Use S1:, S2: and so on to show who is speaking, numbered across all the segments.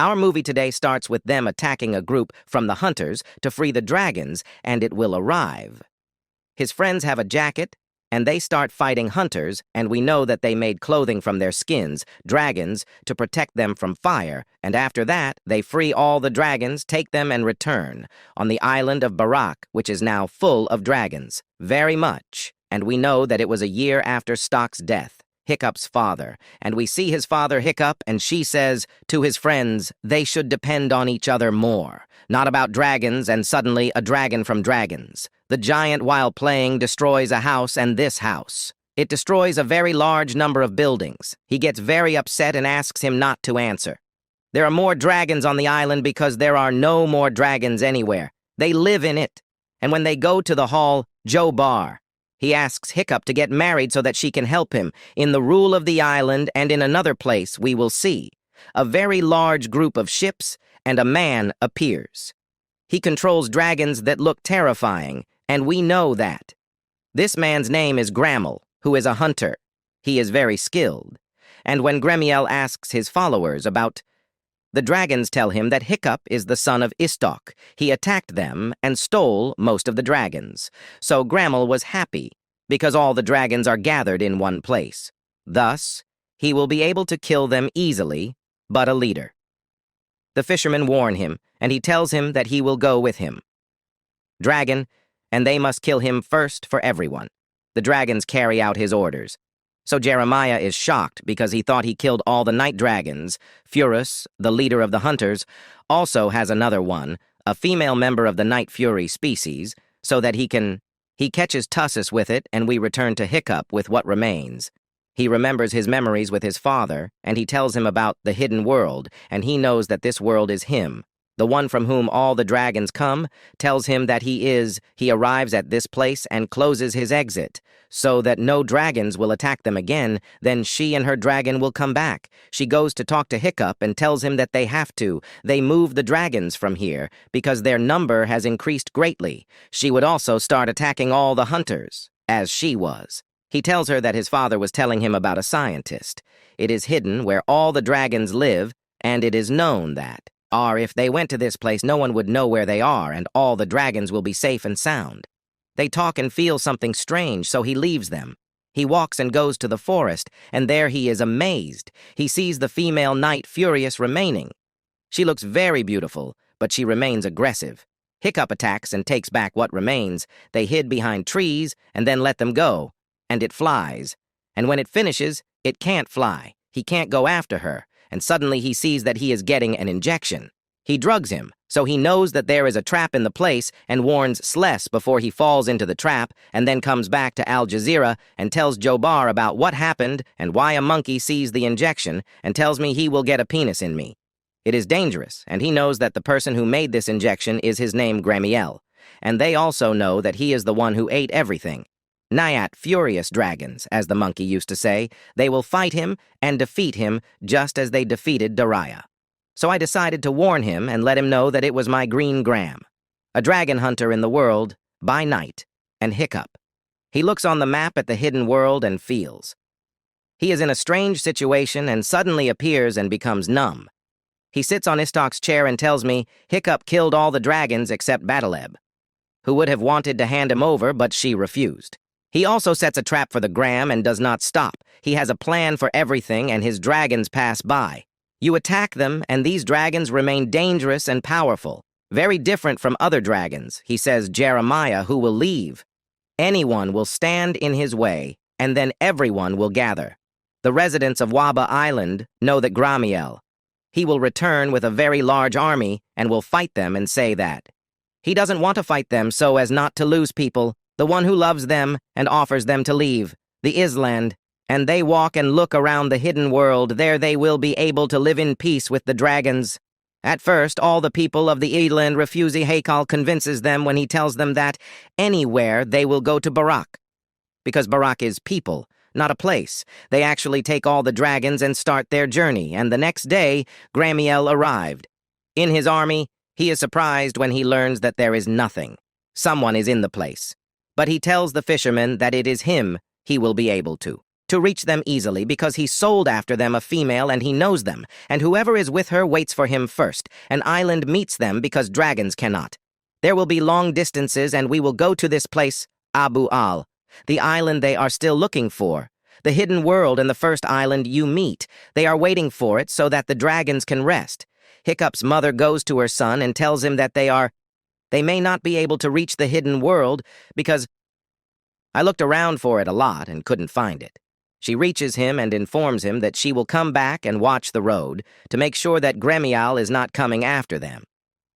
S1: Our movie today starts with them attacking a group from the hunters to free the dragons, and it will arrive. His friends have a jacket, and they start fighting hunters, and we know that they made clothing from their skins, dragons, to protect them from fire, and after that, they free all the dragons, take them, and return on the island of Berk, which is now full of dragons, very much, and we know that it was a year after Stock's death, Hiccup's father, and we see his father Hiccup, and she says to his friends they should depend on each other more, not about dragons and suddenly a dragon from dragons. The giant, while playing, destroys a house, and this house. It destroys a very large number of buildings. He gets very upset and asks him not to answer. There are more dragons on the island because there are no more dragons anywhere. They live in it. And when they go to the hall, Joe Barr, he asks Hiccup to get married so that she can help him in the rule of the island, and in another place we will see. A very large group of ships, and a man appears. He controls dragons that look terrifying, and we know that. This man's name is Grimmel, who is a hunter. He is very skilled. And when Grimmel asks his followers about the dragons, tell him that Hiccup is the son of Istok. He attacked them and stole most of the dragons. So Grimmel was happy, because all the dragons are gathered in one place. Thus, he will be able to kill them easily, but a leader. The fishermen warn him, and he tells him that he will go with him. Dragon, and they must kill him first for everyone. The dragons carry out his orders. So Jeremiah is shocked because he thought he killed all the night dragons. Furus, the leader of the hunters, also has another one, a female member of the night fury species, so that he catches Toothless with it, and we return to Hiccup with what remains. He remembers his memories with his father, and he tells him about the hidden world, and he knows that this world is him. The one from whom all the dragons come tells him that he arrives at this place and closes his exit, so that no dragons will attack them again. Then she and her dragon will come back. She goes to talk to Hiccup and tells him that they move the dragons from here because their number has increased greatly. She would also start attacking all the hunters, as she was. He tells her that his father was telling him about a scientist. It is hidden where all the dragons live, and it is known that if they went to this place, no one would know where they are, and all the dragons will be safe and sound. They talk and feel something strange, so he leaves them. He walks and goes to the forest, and there he is amazed. He sees the female knight Furious remaining. She looks very beautiful, but she remains aggressive. Hiccup attacks and takes back what remains. They hid behind trees, and then let them go, and it flies. And when it finishes, it can't fly. He can't go after her. And suddenly he sees that he is getting an injection. He drugs him, so he knows that there is a trap in the place and warns Sless before he falls into the trap, and then comes back to Al Jazeera and tells Joe Barr about what happened and why a monkey sees the injection and tells me he will get a penis in me. It is dangerous, and he knows that the person who made this injection is his name Grimmel, and they also know that he is the one who ate everything. Naiat furious dragons, as the monkey used to say. They will fight him and defeat him just as they defeated Dariah. So I decided to warn him and let him know that it was my green Gram, a dragon hunter in the world, by night, and Hiccup. He looks on the map at the hidden world and feels. He is in a strange situation and suddenly appears and becomes numb. He sits on Istok's chair and tells me Hiccup killed all the dragons except Bataleb, who would have wanted to hand him over, but she refused. He also sets a trap for the Gram and does not stop. He has a plan for everything, and his dragons pass by. You attack them, and these dragons remain dangerous and powerful. Very different from other dragons, he says Jeremiah, who will leave. Anyone will stand in his way, and then everyone will gather. The residents of Waba Island know that Grimmel. He will return with a very large army and will fight them and say that he doesn't want to fight them so as not to lose people, the one who loves them and offers them to leave, the Island, and they walk and look around the hidden world. There they will be able to live in peace with the dragons. At first, all the people of the Island refuse. Hiccup convinces them when he tells them that anywhere they will go to Berk, because Berk is people, not a place. They actually take all the dragons and start their journey, and the next day, Grimmel arrived. In his army, he is surprised when he learns that there is nothing. Someone is in the place. But he tells the fishermen that it is him he will be able to to reach them easily because he sold after them a female and he knows them, and whoever is with her waits for him first. An island meets them because dragons cannot. There will be long distances and we will go to this place, Abu Al, the island they are still looking for. The hidden world and the first island you meet. They are waiting for it so that the dragons can rest. Hiccup's mother goes to her son and tells him that they may not be able to reach the hidden world because I looked around for it a lot and couldn't find it. She reaches him and informs him that she will come back and watch the road to make sure that Grimmel is not coming after them.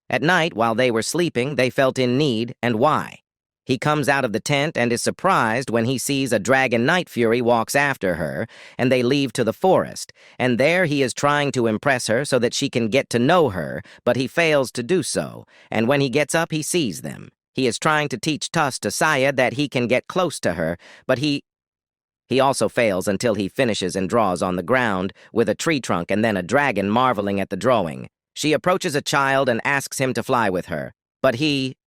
S1: At night, while they were sleeping, they felt in need, and why? He comes out of the tent and is surprised when he sees a dragon night fury walks after her, and they leave to the forest, and there he is trying to impress her so that she can get to know her, but he fails to do so, and when he gets up he sees them. He is trying to teach Tuss to Saya that he can get close to her, but he also fails until he finishes and draws on the ground with a tree trunk and then a dragon marveling at the drawing. She approaches a child and asks him to fly with her, but he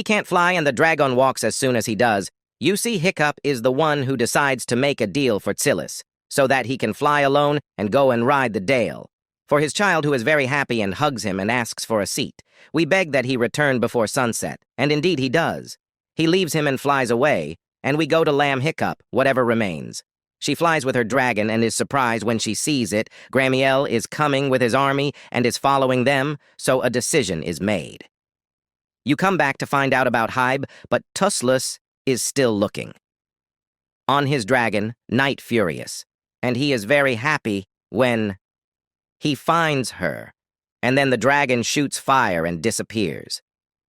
S1: can't fly and the dragon walks as soon as he does. You see, Hiccup is the one who decides to make a deal for Toothless, so that he can fly alone and go and ride the dale. For his child, who is very happy and hugs him and asks for a seat. We beg that he return before sunset, and indeed he does. He leaves him and flies away, and we go to Lamb Hiccup, whatever remains. She flies with her dragon and is surprised when she sees it. Grimmel is coming with his army and is following them, so a decision is made. You come back to find out about Hybe, but Toothless is still looking. On his dragon, Night Furious, and he is very happy when he finds her, and then the dragon shoots fire and disappears.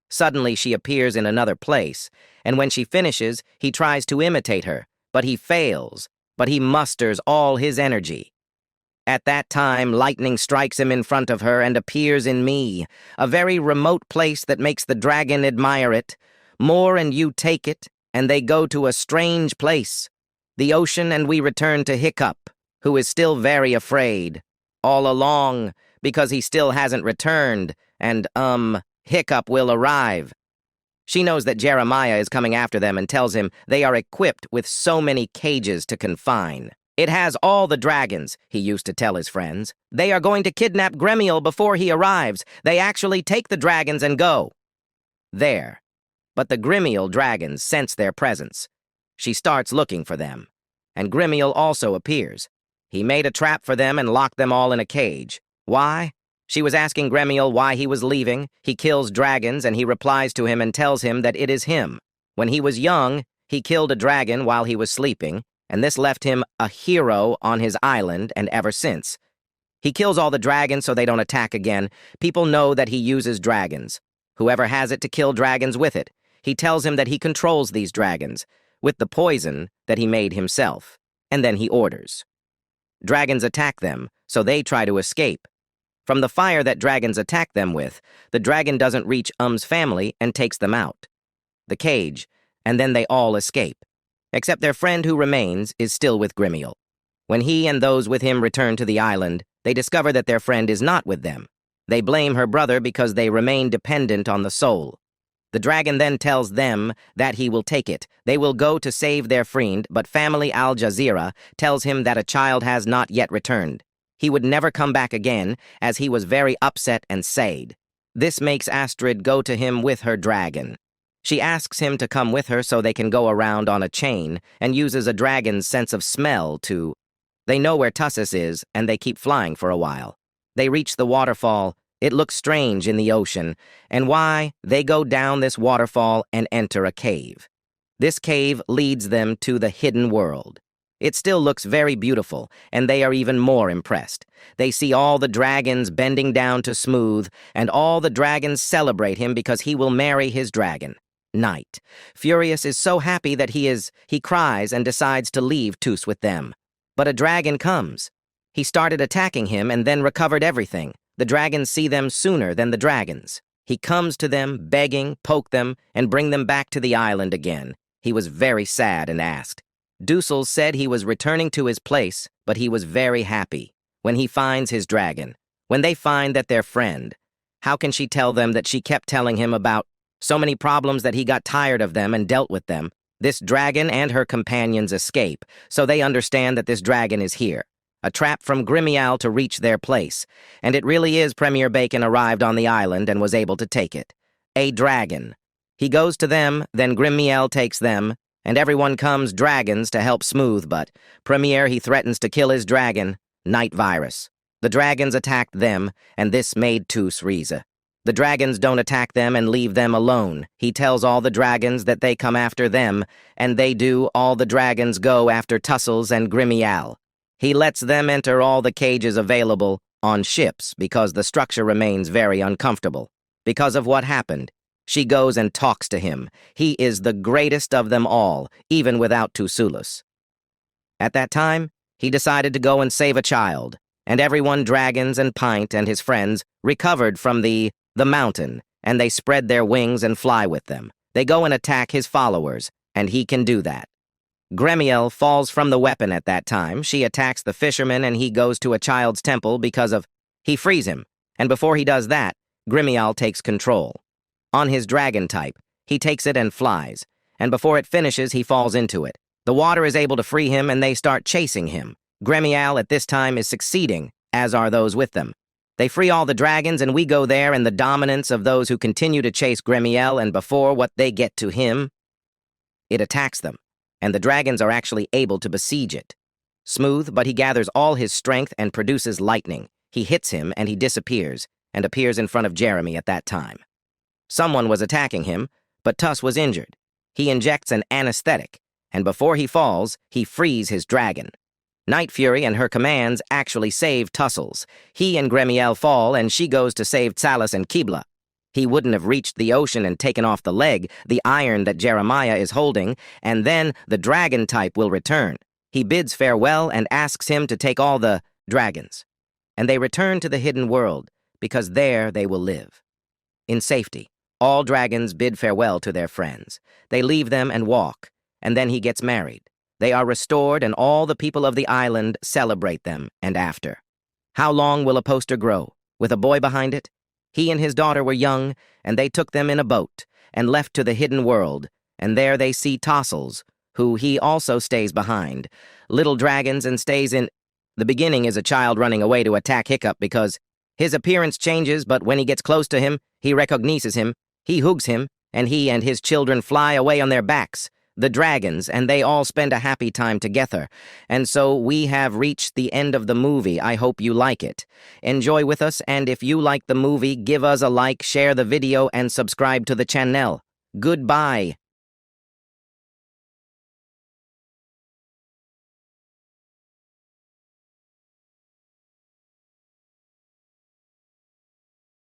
S1: Suddenly she appears in another place, and when she finishes, he tries to imitate her, but he fails, but he musters all his energy. At that time, lightning strikes him in front of her and appears in me, a very remote place that makes the dragon admire it. More and you take it, and they go to a strange place, the ocean, and we return to Hiccup, who is still very afraid, all along, because he still hasn't returned, and, Hiccup will arrive. She knows that Jeremiah is coming after them and tells him they are equipped with so many cages to confine. It has all the dragons, he used to tell his friends. They are going to kidnap Grimmel before he arrives. They actually take the dragons and go. There. But the Grimmel dragons sense their presence. She starts looking for them. And Grimmel also appears. He made a trap for them and locked them all in a cage. Why? She was asking Grimmel why he was leaving. He kills dragons and he replies to him and tells him that it is him. When he was young, he killed a dragon while he was sleeping, and this left him a hero on his island, and ever since. He kills all the dragons so they don't attack again. People know that he uses dragons. Whoever has it to kill dragons with it. He tells him that he controls these dragons, with the poison that he made himself, and then he orders. Dragons attack them, so they try to escape. From the fire that dragons attack them with, the dragon doesn't reach family and takes them out. The cage, and then they all escape. Except their friend who remains is still with Grimmel. When he and those with him return to the island, they discover that their friend is not with them. They blame her brother because they remain dependent on the soul. The dragon then tells them that he will take it. They will go to save their friend, but family Al Jazeera tells him that a child has not yet returned. He would never come back again, as he was very upset and sad. This makes Astrid go to him with her dragon. She asks him to come with her so they can go around on a chain and uses a dragon's sense of smell to... They know where Toothless is, and they keep flying for a while. They reach the waterfall. It looks strange in the ocean, and why? They go down this waterfall and enter a cave. This cave leads them to the hidden world. It still looks very beautiful, and they are even more impressed. They see all the dragons bending down to Smooth, and all the dragons celebrate him because he will marry his dragon. Night. Furious is so happy that he cries and decides to leave Toothless with them. But a dragon comes. He started attacking him and then recovered everything. The dragons see them sooner than the dragons. He comes to them, begging, poke them, and bring them back to the island again. He was very sad and asked. Toothless said he was returning to his place, but he was very happy when he finds his dragon. When they find that their friend, how can she tell them that she kept telling him about so many problems that he got tired of them and dealt with them? This dragon and her companions escape, so they understand that this dragon is here, a trap from Grimmel to reach their place, and it really is Premier Bacon arrived on the island and was able to take it. A dragon. He goes to them, then Grimmel takes them, and everyone comes dragons to help Smooth, but Premier he threatens to kill his dragon, Night Virus. The dragons attacked them, and this made Toothless. The dragons don't attack them and leave them alone. He tells all the dragons that they come after them, and they do. All the dragons go after Toothless and Grimmel. He lets them enter all the cages available on ships because the structure remains very uncomfortable. Because of what happened, she goes and talks to him. He is the greatest of them all, even without Toothless. At that time, he decided to go and save a child, and everyone, dragons and Pint and his friends, recovered from the mountain, and they spread their wings and fly with them. They go and attack his followers, and he can do that. Grimmel falls from the weapon at that time. She attacks the fisherman, and he goes to a child's temple because of... He frees him, and before he does that, Grimmel takes control. On his dragon type, he takes it and flies, and before it finishes, he falls into it. The water is able to free him, and they start chasing him. Grimmel at this time is succeeding, as are those with them. They free all the dragons, and we go there, and the dominance of those who continue to chase Grimmel, and before what they get to him, it attacks them, and the dragons are actually able to besiege it. Smooth, but he gathers all his strength and produces lightning. He hits him, and he disappears, and appears in front of Jeremy at that time. Someone was attacking him, but Tuss was injured. He injects an anesthetic, and before he falls, he frees his dragon. Night Fury and her commands actually save Toothless. He and Grimmel fall, and she goes to save Tsalus and Kibla. He wouldn't have reached the ocean and taken off the leg, the iron that Jeremiah is holding, and then the dragon type will return. He bids farewell and asks him to take all the dragons. And they return to the hidden world, because there they will live. In safety, all dragons bid farewell to their friends. They leave them and walk, and then he gets married. They are restored, and all the people of the island celebrate them, and after. How long will a poster grow? With a boy behind it? He and his daughter were young, and they took them in a boat, and left to the hidden world, and there they see Toothless, who he also stays behind. Little dragons and stays in... The beginning is a child running away to attack Hiccup because his appearance changes, but when he gets close to him, he recognizes him, he hugs him, and he and his children fly away on their backs. The dragons, and they all spend a happy time together. And so we have reached the end of the movie. I hope you like it. Enjoy with us, and if you like the movie, give us a like, share the video, and subscribe to the channel. Goodbye.